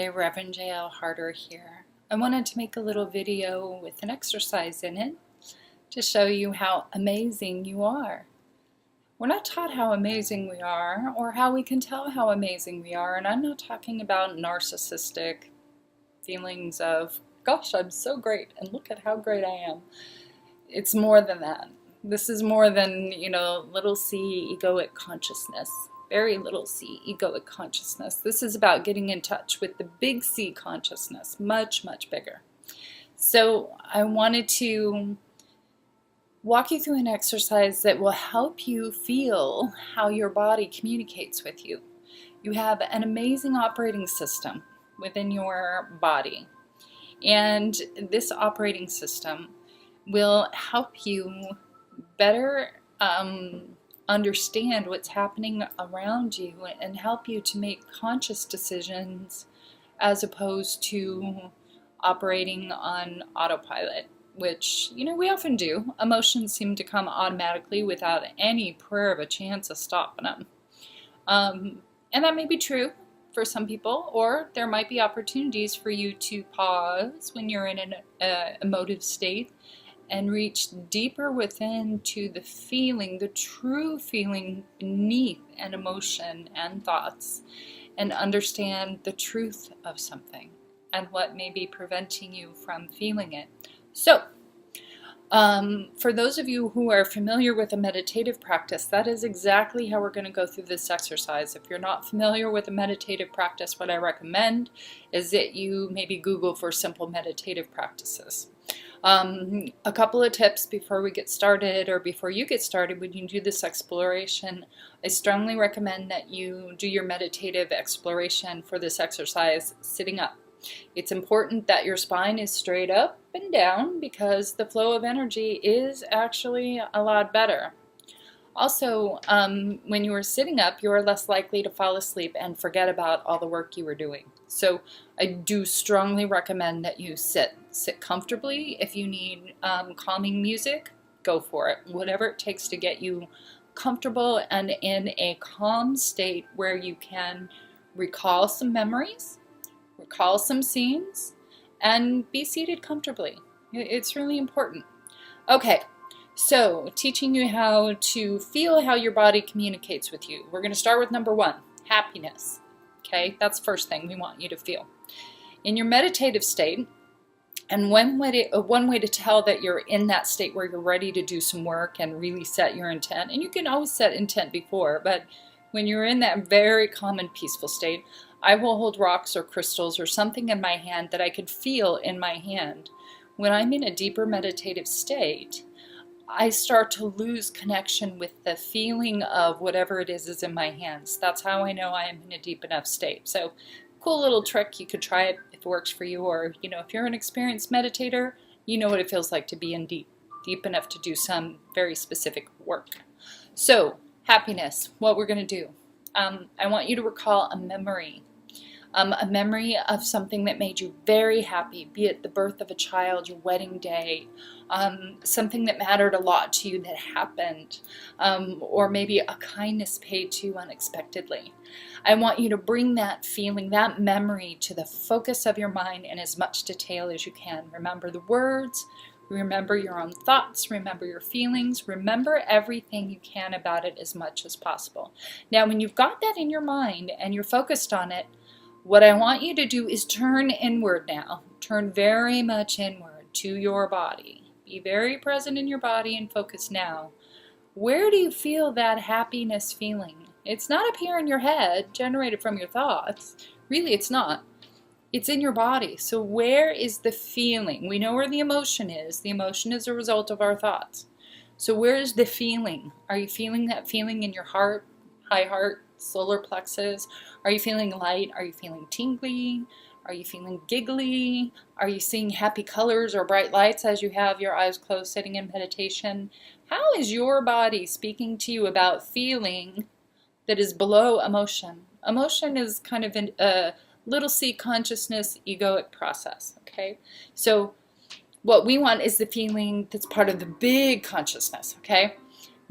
Hi, Reverend Jaie Harter here. I wanted to make a little video with an exercise in it to show you how amazing you are. We're not taught how amazing we are or how we can tell how amazing we are, and I'm not talking about narcissistic feelings of, gosh, I'm so great and look at how great I am. It's more than that. This is more than, little c egoic consciousness. Very little c egoic consciousness. This is about getting in touch with the big C consciousness, much, much bigger. So I wanted to walk you through an exercise that will help you feel how your body communicates with you. You have an amazing operating system within your body, and this operating system will help you better understand what's happening around you and help you to make conscious decisions as opposed to operating on autopilot, which, we often do. Emotions seem to come automatically without any prayer of a chance of stopping them. And that may be true for some people, or there might be opportunities for you to pause when you're in an emotive state and reach deeper within to the feeling, the true feeling beneath an emotion and thoughts, and understand the truth of something and what may be preventing you from feeling it. So, for those of you who are familiar with a meditative practice, that is exactly how we're going to go through this exercise. If you're not familiar with a meditative practice, what I recommend is that you maybe Google for simple meditative practices. A couple of tips before we get started, or before you get started when you do this exploration. I strongly recommend that you do your meditative exploration for this exercise sitting up. It's important that your spine is straight up and down because the flow of energy is actually a lot better. Also, when you are sitting up, you are less likely to fall asleep and forget about all the work you were doing. So I do strongly recommend that you sit comfortably. If you need calming music, go for it. Whatever it takes to get you comfortable and in a calm state where you can recall some memories, recall some scenes, and be seated comfortably. It's really important. Okay. So, teaching you how to feel how your body communicates with you. We're going to start with number 1, happiness. Okay, that's the first thing we want you to feel. In your meditative state, and one way to tell that you're in that state where you're ready to do some work and really set your intent, and you can always set intent before, but when you're in that very calm and peaceful state, I will hold rocks or crystals or something in my hand that I could feel in my hand. When I'm in a deeper meditative state, I start to lose connection with the feeling of whatever it is in my hands. That's how I know I am in a deep enough state. So, cool little trick. You could try it if it works for you, or if you're an experienced meditator, you know what it feels like to be in deep enough to do some very specific work. So, happiness. What we're going to do. I want you to recall a memory of something that made you very happy, be it the birth of a child, your wedding day, something that mattered a lot to you that happened, or maybe a kindness paid to you unexpectedly. I want you to bring that feeling, that memory, to the focus of your mind in as much detail as you can. Remember the words, remember your own thoughts, remember your feelings, remember everything you can about it as much as possible. Now, when you've got that in your mind and you're focused on it, what I want you to do is turn inward now. Turn very much inward to your body. Be very present in your body and focus now. Where do you feel that happiness feeling? It's not up here in your head, generated from your thoughts. Really, it's not. It's in your body. So where is the feeling? We know where the emotion is. The emotion is a result of our thoughts. So where is the feeling? Are you feeling that feeling in your heart, high heart, solar plexus? Are you feeling light? Are you feeling tingly? Are you feeling giggly? Are you seeing happy colors or bright lights as you have your eyes closed sitting in meditation? How is your body speaking to you about feeling that is below emotion? Emotion is kind of a little c consciousness egoic process, okay? So what we want is the feeling that's part of the big consciousness, okay?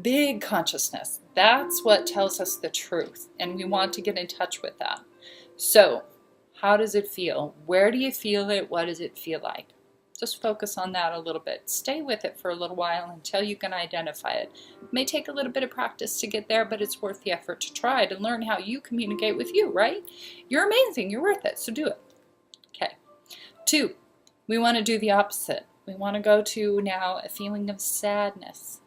Big consciousness. That's what tells us the truth, and we want to get in touch with that. So, How does it feel? Where do you feel it? What does it feel like? Just focus on that a little bit. Stay with it for a little while until you can identify it. It may take a little bit of practice to get there, but it's worth the effort to try to learn how you communicate with you, right? You're amazing. You're worth it. So do it. Okay. 2, we want to do the opposite. We want to go to now a feeling of sadness.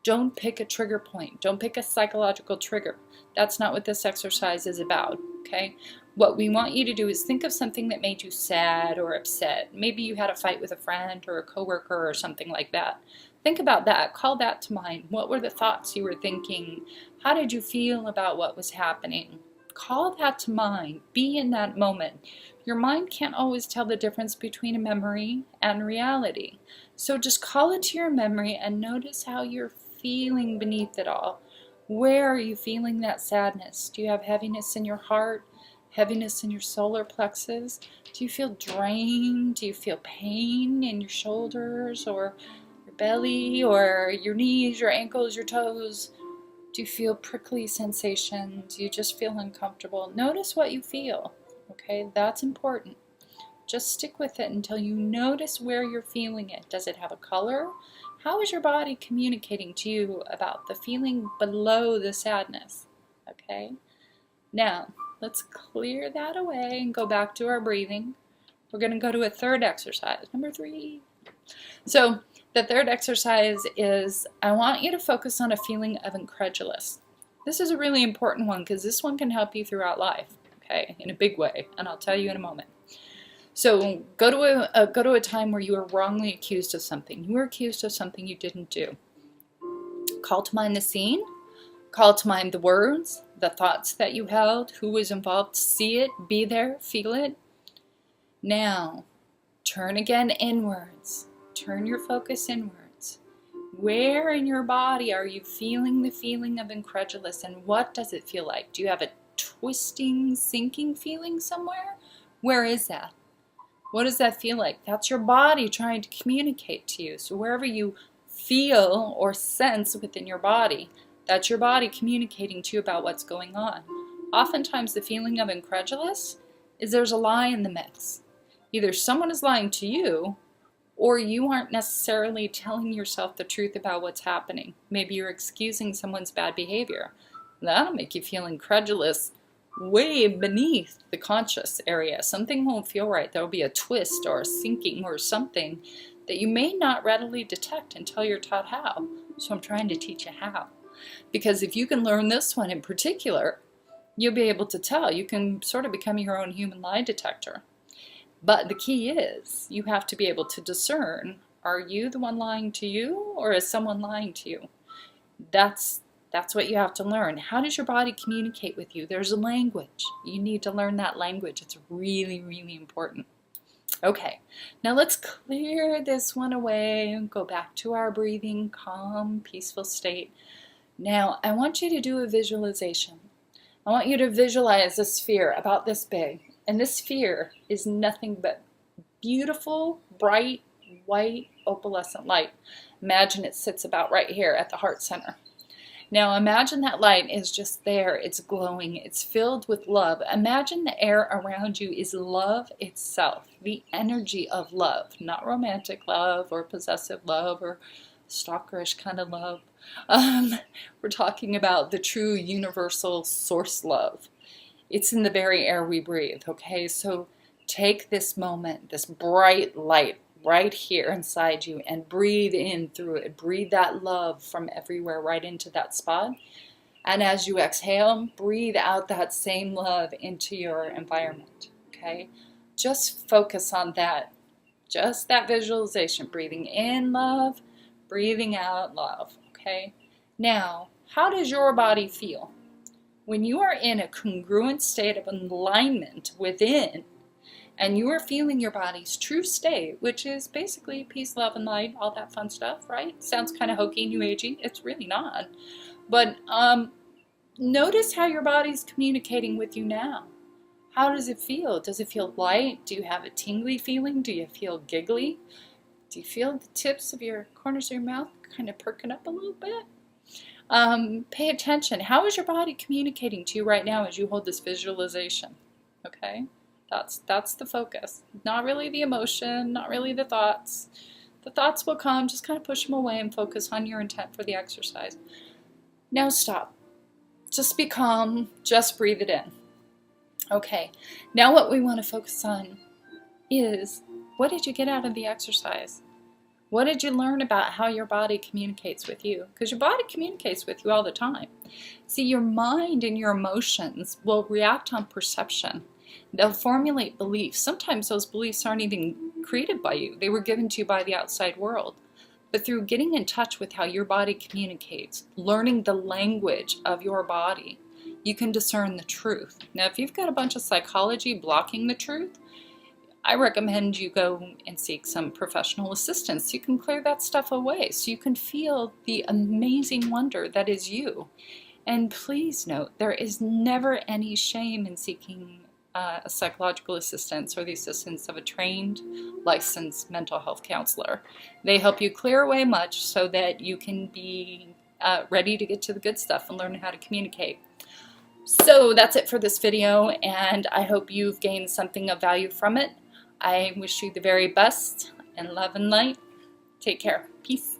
Don't pick a trigger point. Don't pick a psychological trigger. That's not what this exercise is about, okay? What we want you to do is think of something that made you sad or upset. Maybe you had a fight with a friend or a coworker or something like that. Think about that. Call that to mind. What were the thoughts you were thinking? How did you feel about what was happening? Call that to mind. Be in that moment. Your mind can't always tell the difference between a memory and reality. So just call it to your memory and notice how you're feeling beneath it all. Where are you feeling that sadness? Do you have heaviness in your heart? Heaviness in your solar plexus? Do you feel drained? Do you feel pain in your shoulders or your belly or your knees, your ankles, your toes? Do you feel prickly sensations? Do you just feel uncomfortable? Notice what you feel, okay? That's important. Just stick with it until you notice where you're feeling it. Does it have a color? How is your body communicating to you about the feeling below the sadness? Okay? Now, let's clear that away and go back to our breathing. We're going to go to a third exercise, number 3. So, the third exercise is I want you to focus on a feeling of incredulous. This is a really important one because this one can help you throughout life, okay, in a big way, and I'll tell you in a moment. So go to a time where you were wrongly accused of something. You were accused of something you didn't do. Call to mind the scene. Call to mind the words, the thoughts that you held, who was involved. See it, be there, feel it. Now, turn again inwards. Turn your focus inwards. Where in your body are you feeling the feeling of incredulous, and what does it feel like? Do you have a twisting, sinking feeling somewhere? Where is that? What does that feel like? That's your body trying to communicate to you. So wherever you feel or sense within your body, that's your body communicating to you about what's going on. Oftentimes the feeling of incredulous is there's a lie in the mix. Either someone is lying to you, or you aren't necessarily telling yourself the truth about what's happening. Maybe you're excusing someone's bad behavior. That'll make you feel incredulous way beneath the conscious area. Something won't feel right. There'll be a twist or a sinking or something that you may not readily detect until you're taught how. So I'm trying to teach you how. Because if you can learn this one in particular, you'll be able to tell. You can sort of become your own human lie detector. But the key is you have to be able to discern, are you the one lying to you or is someone lying to you? That's what you have to learn. How does your body communicate with you? There's a language. You need to learn that language. It's really, really important. Okay, now let's clear this one away and go back to our breathing, calm, peaceful state. Now, I want you to do a visualization. I want you to visualize a sphere about this big. And this sphere is nothing but beautiful, bright, white, opalescent light. Imagine it sits about right here at the heart center. Now imagine that light is just there, it's glowing, it's filled with love. Imagine the air around you is love itself, the energy of love, not romantic love or possessive love or stalkerish kind of love. We're talking about the true universal source love. It's in the very air we breathe, okay? So take this moment, this bright light, right here inside you and breathe in through it. Breathe that love from everywhere right into that spot. And as you exhale, breathe out that same love into your environment, okay? Just focus on that. Just that visualization. Breathing in love, breathing out love, okay? Now, how does your body feel? When you are in a congruent state of alignment within, and you are feeling your body's true state, which is basically peace, love, and light, all that fun stuff, right? Sounds kind of hokey, new agey. It's really not. But notice how your body's communicating with you now. How does it feel? Does it feel light? Do you have a tingly feeling? Do you feel giggly? Do you feel the tips of your corners of your mouth kind of perking up a little bit? Pay attention. How is your body communicating to you right now as you hold this visualization? Okay? That's the focus. Not really the emotion, not really the thoughts. The thoughts will come, just kind of push them away and focus on your intent for the exercise. Now stop. Just be calm, just breathe it in. Okay, now what we want to focus on is, what did you get out of the exercise? What did you learn about how your body communicates with you? Because your body communicates with you all the time. See, your mind and your emotions will react on perception. They'll formulate beliefs. Sometimes those beliefs aren't even created by you. They were given to you by the outside world. But through getting in touch with how your body communicates, learning the language of your body, you can discern the truth. Now, if you've got a bunch of psychology blocking the truth, I recommend you go and seek some professional assistance so you can clear that stuff away, so you can feel the amazing wonder that is you. And please note, there is never any shame in seeking a psychological assistance or the assistance of a trained, licensed mental health counselor. They help you clear away much so that you can be ready to get to the good stuff and learn how to communicate. So that's it for this video, and I hope you've gained something of value from it. I wish you the very best, and love and light. Take care. Peace.